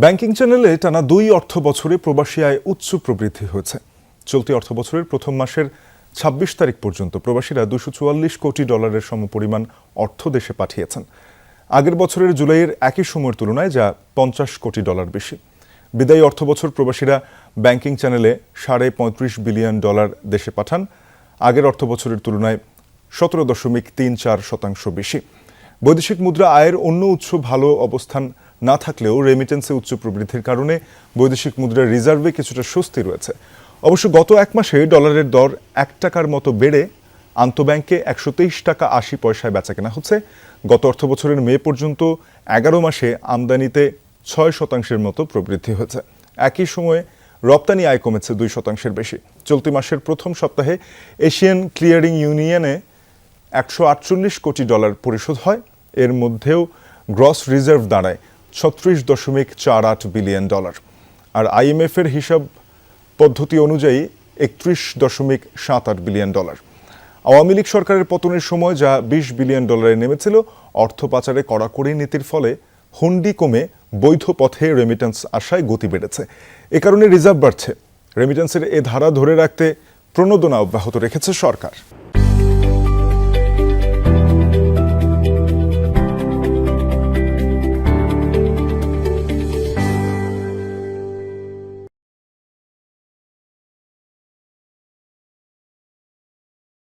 Banking চ্যানেলে টানা ২ অর্থ বছরে প্রবাসী আয় উচ্চ প্রবৃদ্ধি হয়েছে। চলতি অর্থ বছরের প্রথম মাসের ২৬ তারিখ পর্যন্ত প্রবাসীরা $২৪৪ কোটি সমপরিমাণ অর্থ দেশে পাঠিয়েছেন। আগের বছরের জুলাইয়ের একই সময়ের তুলনায় যা $৫০ কোটি বেশি। বিদায়ী অর্থ বছর প্রবাসীরা ব্যাংকিং চ্যানেলে $৩.৫ বিলিয়ন দেশে পাঠান, আগের অর্থ বছরের তুলনায় ১৭.৩৪% বেশি। বৈদেশিক মুদ্রা আয়ের অন্য উৎস ভালো অবস্থান না থাকলেও রেমিটেন্সে উচ্চ প্রবৃদ্ধির কারণে বৈদেশিক মুদ্রার রিজার্ভে কিছুটা স্বস্তি রয়েছে। অবশ্য গত এক মাসে ডলারের দর $১ মতো বেড়ে আন্তঃব্যাংকে $১২৩.৮ বেচাকেনা হচ্ছে। গত অর্থ বছরের মে পর্যন্ত ১১ মাসে আমদানিতে ৬% মতো প্রবৃদ্ধি হয়েছে। একই সময়ে রপ্তানি আয় কমেছে ২% বেশি। চলতি মাসের প্রথম সপ্তাহে এশিয়ান ক্লিয়ারিং ইউনিয়নে $১৪৮ কোটি পরিশোধ হয়। এর মধ্যেও গ্রস রিজার্ভ দাঁড়ায় $৩৬.৪৮ বিলিয়ন। আর IMF-এর হিসাব পদ্ধতি অনুযায়ী $৩১.৭৮ বিলিয়ন। আওয়ামী লীগ সরকারের পতনের সময় যা $২০ বিলিয়ন নেমেছিল, অর্থ পাচারে কড়াকড়ি নীতির ফলে হুন্ডি কমে বৈধ পথে রেমিটেন্স আসায় গতি বেড়েছে। এ কারণে রিজার্ভ বাড়ছে। রেমিটেন্সের এ ধারা ধরে রাখতে প্রণোদনা অব্যাহত রেখেছে সরকার।